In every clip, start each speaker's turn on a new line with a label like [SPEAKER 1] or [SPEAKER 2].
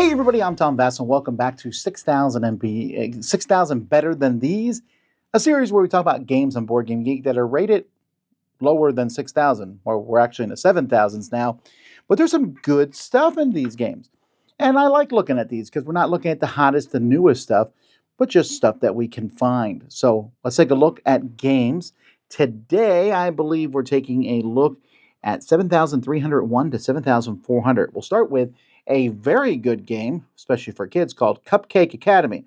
[SPEAKER 1] Hey everybody, I'm Tom Vasel. Welcome back to 6,000 Better Than These, a series where we talk about games on Board Game Geek that are rated lower than 6,000, or we're actually in the 7,000s now. But there's some good stuff in these games. And I like looking at these because we're not looking at the hottest, the newest stuff, but just stuff that we can find. So let's take a look at games. Today, I believe we're taking a look at 7,301 to 7,400. We'll start with a very good game, especially for kids, called Cupcake Academy.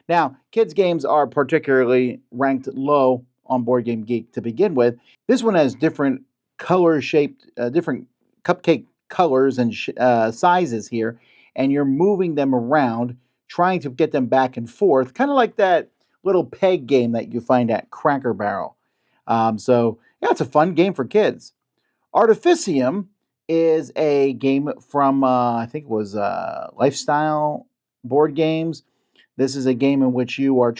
[SPEAKER 1] Now, kids' games are particularly ranked low on Board Game Geek to begin with. This one has different color-shaped, different cupcake colors and sizes here, and you're moving them around, trying to get them back and forth, kind of like that little peg game that you find at Cracker Barrel. So, yeah, it's a fun game for kids. Artifici is a game from, I think it was Lifestyle Board Games. This is a game in which you are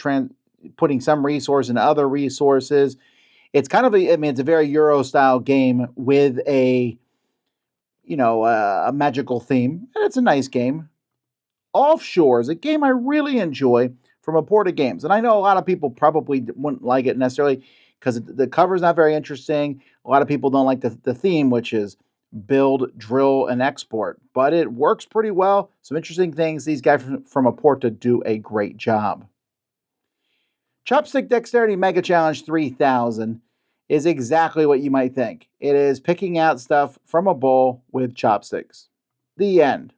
[SPEAKER 1] putting some resource into other resources. It's kind of it's a very Euro-style game with a magical theme, and it's a nice game. Offshore is a game I really enjoy from Aporta Games, and I know a lot of people probably wouldn't like it necessarily because the cover's not very interesting. A lot of people don't like the theme, which is build, drill, and export. But it works pretty well. Some interesting things. These guys from Aporta do a great job. Chopstick Dexterity Mega Challenge 3000 is exactly what you might think. It is picking out stuff from a bowl with chopsticks. The end.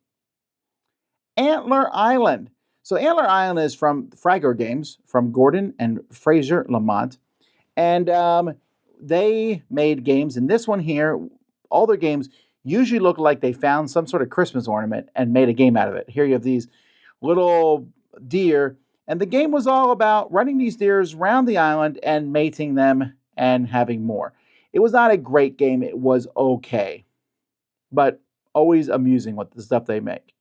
[SPEAKER 1] Antler Island. So Antler Island is from Fragor Games, from Gordon and Fraser Lamont. And they made games. And this one here, all their games usually look like they found some sort of Christmas ornament and made a game out of it. Here you have these little deer, and the game was all about running these deers around the island and mating them and having more. It was not a great game. It was okay, but always amusing with the stuff they make.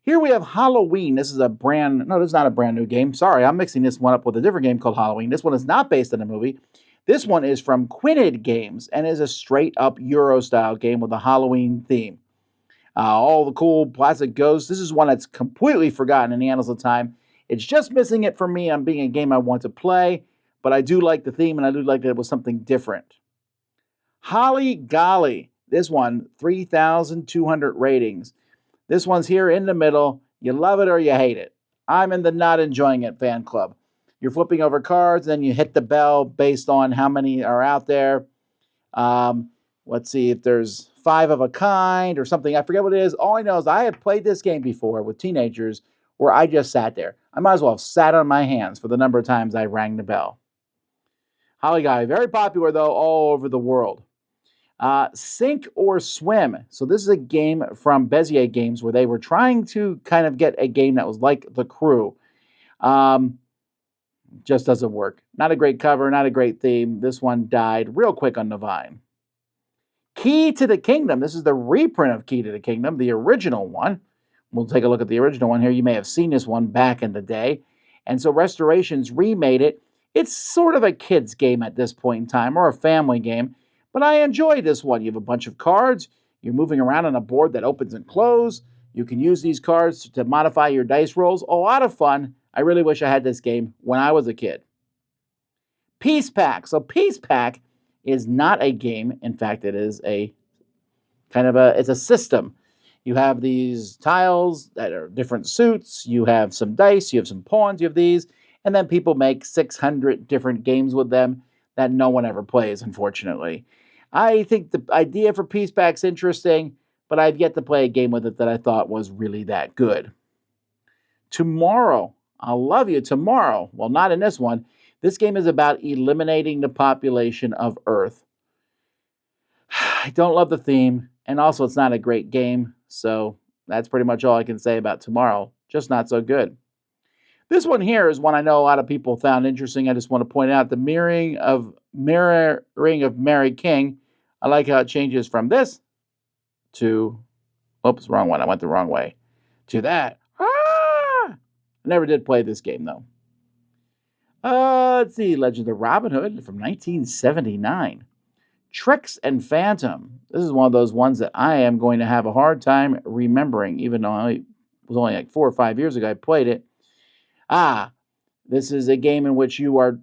[SPEAKER 1] Here we have Halloween. This is not a brand new game. Sorry, I'm mixing this one up with a different game called Halloween. This one is not based on a movie. This one is from Quinid Games and is a straight-up Euro-style game with a Halloween theme. All the cool plastic ghosts. This is one that's completely forgotten in the annals of time. It's just missing it for me on being a game I want to play, but I do like the theme, and I do like that it was something different. Holly Golly. This one, 3,200 ratings. This one's here in the middle. You love it or you hate it. I'm in the not enjoying it fan club. You're flipping over cards, then you hit the bell based on how many are out there. Let's see if there's 5 of a kind or something. I forget what it is. All I know is I have played this game before with teenagers where I just sat there. I might as well have sat on my hands for the number of times I rang the bell. Holly Guy, very popular though all over the world. Sink or Swim. So this is a game from Bezier Games where they were trying to kind of get a game that was like The Crew. Just doesn't work. Not a great cover, not a great theme. This one died real quick on the vine. Key to the Kingdom. This is the reprint of Key to the Kingdom, the original one. We'll take a look at the original one here. You may have seen this one back in the day. And so Restorations remade it. It's sort of a kid's game at this point in time, or a family game. But I enjoy this one. You have a bunch of cards. You're moving around on a board that opens and closes. You can use these cards to modify your dice rolls. A lot of fun. I really wish I had this game when I was a kid. Peace Pack. So Peace Pack is not a game. In fact, it is a it's a system. You have these tiles that are different suits. You have some dice. You have some pawns. You have these. And then people make 600 different games with them that no one ever plays, unfortunately. I think the idea for Peace Pack's interesting, but I've yet to play a game with it that I thought was really that good. Tomorrow. I'll love you tomorrow. Well, not in this one. This game is about eliminating the population of Earth. I don't love the theme, and also it's not a great game, so that's pretty much all I can say about tomorrow. Just not so good. This one here is one I know a lot of people found interesting. I just want to point out the mirroring of Mary King. I like how it changes from this to, oops, wrong one. I went the wrong way. To that. Never did play this game, though. Let's see. Legend of Robin Hood from 1979. Tricks and Phantom. This is one of those ones that I am going to have a hard time remembering, even though I was only like 4 or 5 years ago I played it. This is a game in which you are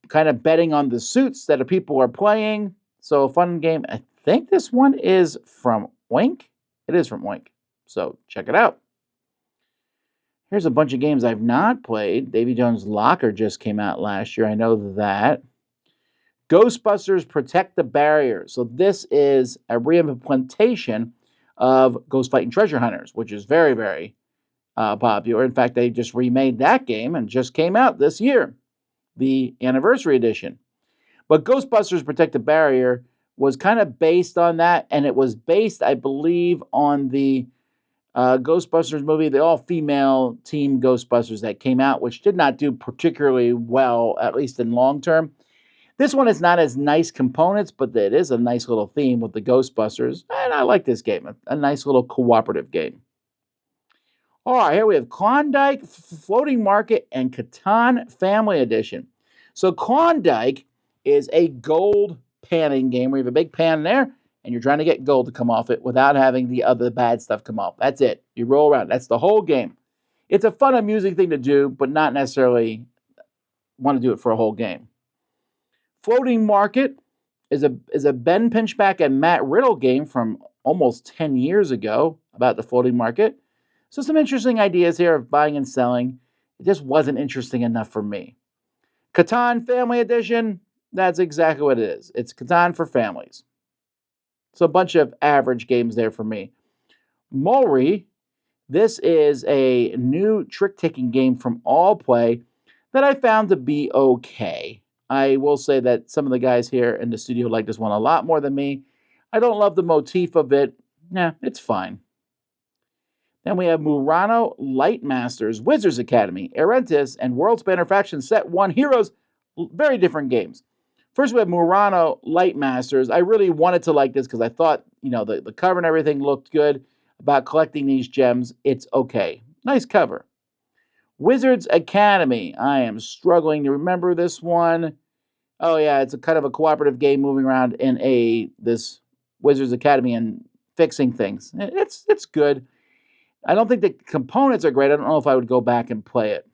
[SPEAKER 1] kind of betting on the suits that people are playing. So a fun game. I think this one is from Wink. It is from Wink. So check it out. Here's a bunch of games I've not played. Davy Jones' Locker just came out last year. I know that. Ghostbusters Protect the Barrier. So this is a reimplementation of Ghost Fighting Treasure Hunters, which is very, very popular. In fact, they just remade that game and just came out this year, the anniversary edition. But Ghostbusters Protect the Barrier was kind of based on that, and it was based, I believe, on the Ghostbusters movie, the all-female team Ghostbusters that came out, which did not do particularly well, at least in long term. This one is not as nice components, but it is a nice little theme with the Ghostbusters, and I like this game, a nice little cooperative game. All right, here we have Klondike Floating Market and Catan Family Edition. So Klondike is a gold panning game where you have a big pan there, and you're trying to get gold to come off it without having the other bad stuff come off. That's it. You roll around. That's the whole game. It's a fun, amusing thing to do, but not necessarily want to do it for a whole game. Floating Market is a Ben Pinchback and Matt Riddle game from almost 10 years ago about the floating market. So some interesting ideas here of buying and selling. It just wasn't interesting enough for me. Catan Family Edition, that's exactly what it is. It's Catan for families. So a bunch of average games there for me. Mulry, this is a new trick-taking game from All Play that I found to be okay. I will say that some of the guys here in the studio like this one a lot more than me. I don't love the motif of it. Nah, it's fine. Then we have Murano Light Masters, Wizards Academy, Arantis, and Worldspanner Faction Set 1 Heroes. Very different games. First, we have Murano Light Masters. I really wanted to like this because I thought, the cover and everything looked good about collecting these gems. It's okay. Nice cover. Wizards Academy. I am struggling to remember this one. Oh, yeah, it's a kind of a cooperative game moving around in this Wizards Academy and fixing things. It's good. I don't think the components are great. I don't know if I would go back and play it.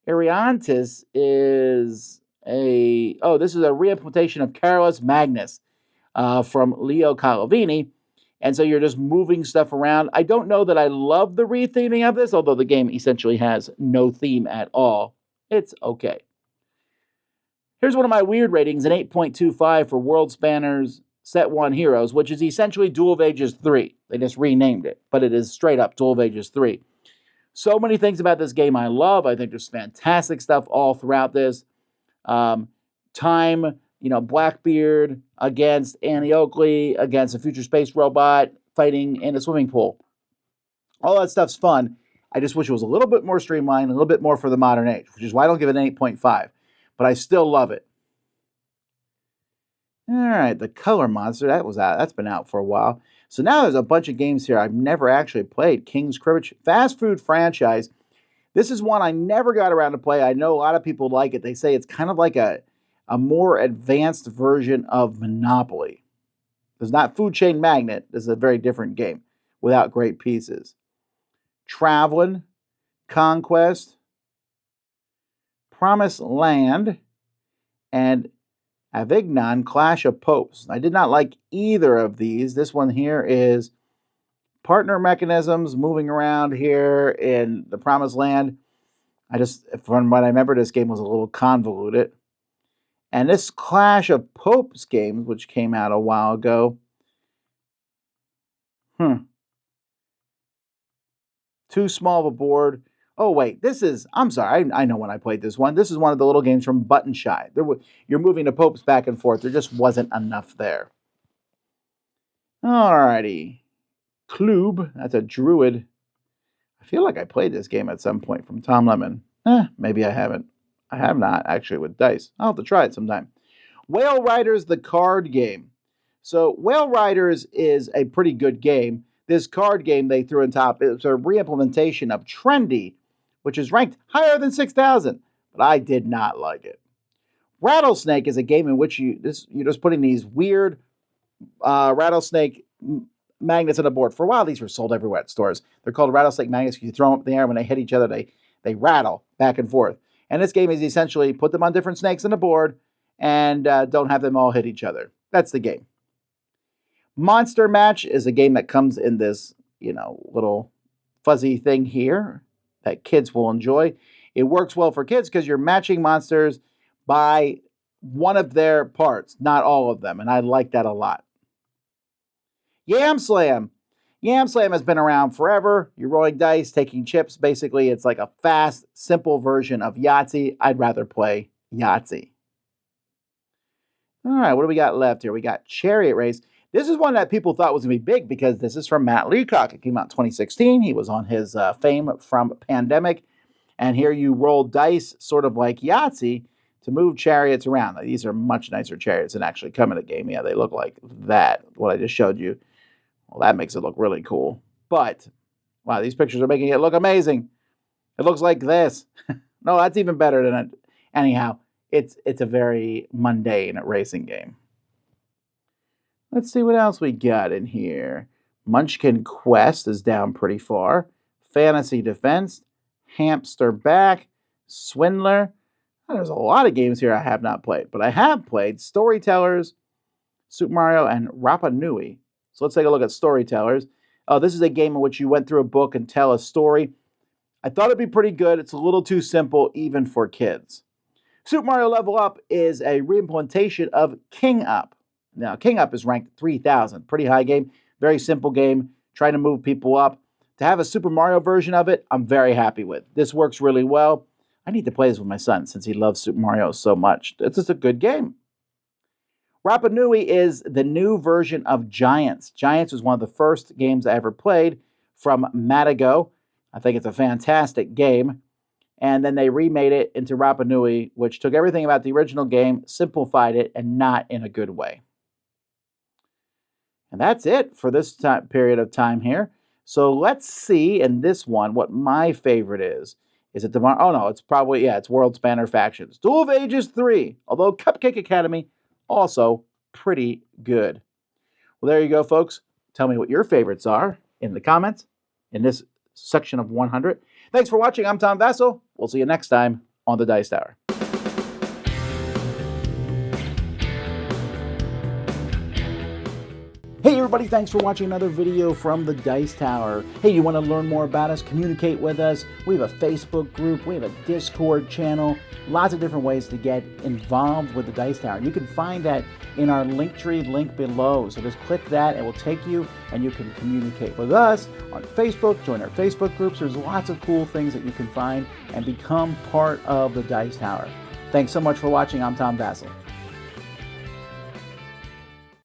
[SPEAKER 1] Arantis is this is a reimplementation of Carolus Magnus from Leo Calavini. And so you're just moving stuff around. I don't know that I love the retheming of this, although the game essentially has no theme at all. It's okay. Here's one of my weird ratings, an 8.25 for Worldspanner's Set 1 Heroes, which is essentially Duel of Ages 3. They just renamed it, but it is straight up Duel of Ages 3. So many things about this game I love. I think there's fantastic stuff all throughout this. Time, Blackbeard against Annie Oakley, against a future space robot fighting in a swimming pool. All that stuff's fun. I just wish it was a little bit more streamlined, a little bit more for the modern age, which is why I don't give it an 8.5. But I still love it. All right, the Color Monster, that's been out for a while. So now there's a bunch of games here I've never actually played. King's Cribbage, fast food franchise. This is one I never got around to play. I know a lot of people like it. They say it's kind of like a more advanced version of Monopoly. It's not Food Chain Magnate. This is a very different game without great pieces. Travelin', Conquest, Promised Land, and Avignon Clash of Popes. I did not like either of these. This one here is partner mechanisms moving around here in the Promised Land. From what I remember, this game was a little convoluted. And this Clash of Popes game, which came out a while ago, too small of a board. Oh, wait, I'm sorry, I know when I played this one. This is one of the little games from Button Shy. You're moving the popes back and forth. There just wasn't enough there. Alrighty. Klub, that's a Druid. I feel like I played this game at some point from Tom Lemon. Maybe I haven't. I have not, actually, with dice. I'll have to try it sometime. Whale Riders, the card game. So Whale Riders is a pretty good game. This card game they threw on top, it's a re-implementation of Trendy, which is ranked higher than 6,000, but I did not like it. Rattlesnake is a game in which you're just putting these weird rattlesnake magnets on the board. For a while, these were sold everywhere at stores. They're called rattlesnake magnets. You throw them up in the air. When they hit each other, they rattle back and forth. And this game is essentially put them on different snakes on the board and don't have them all hit each other. That's the game. Monster Match is a game that comes in this, little fuzzy thing here that kids will enjoy. It works well for kids because you're matching monsters by one of their parts, not all of them, and I like that a lot. Yamslam. Yamslam has been around forever. You're rolling dice, taking chips. Basically, it's like a fast, simple version of Yahtzee. I'd rather play Yahtzee. All right, what do we got left here? We got Chariot Race. This is one that people thought was going to be big because this is from Matt Leacock. It came out in 2016. He was on his fame from Pandemic. And here you roll dice, sort of like Yahtzee, to move chariots around. Now, these are much nicer chariots than actually come in the game. Yeah, they look like that, what I just showed you. Well, that makes it look really cool. But, wow, these pictures are making it look amazing. It looks like this. No, that's even better than it. Anyhow, it's a very mundane racing game. Let's see what else we got in here. Munchkin Quest is down pretty far. Fantasy Defense, Hamster Back, Swindler. Oh, there's a lot of games here I have not played, but I have played Storytellers, Super Mario, and Rapanui. So let's take a look at Storytellers. This is a game in which you went through a book and tell a story. I thought it'd be pretty good. It's a little too simple, even for kids. Super Mario Level Up is a reimplementation of King Up. Now, King Up is ranked 3,000. Pretty high game. Very simple game. Trying to move people up. To have a Super Mario version of it, I'm very happy with. This works really well. I need to play this with my son since he loves Super Mario so much. It's just a good game. Rapanui is the new version of Giants. Giants was one of the first games I ever played from Matago. I think it's a fantastic game. And then they remade it into Rapanui, which took everything about the original game, simplified it, and not in a good way. And that's it for this period of time here. So let's see in this one what my favorite is. Is it tomorrow? Oh, no, it's probably, it's Worldspanner Factions. Duel of Ages 3, although Cupcake Academy, also pretty good. Well, there you go, folks. Tell me what your favorites are in the comments in this section of 100. Thanks for watching. I'm Tom Vasel. We'll see you next time on the Dice Tower. Hey everybody, thanks for watching another video from the Dice Tower. Hey, you want to learn more about us, communicate with us? We have a Facebook group, we have a Discord channel, lots of different ways to get involved with the Dice Tower. You can find that in our Linktree link below. So just click that, it will take you and you can communicate with us on Facebook, join our Facebook groups. There's lots of cool things that you can find and become part of the Dice Tower. Thanks so much for watching. I'm Tom Vasel.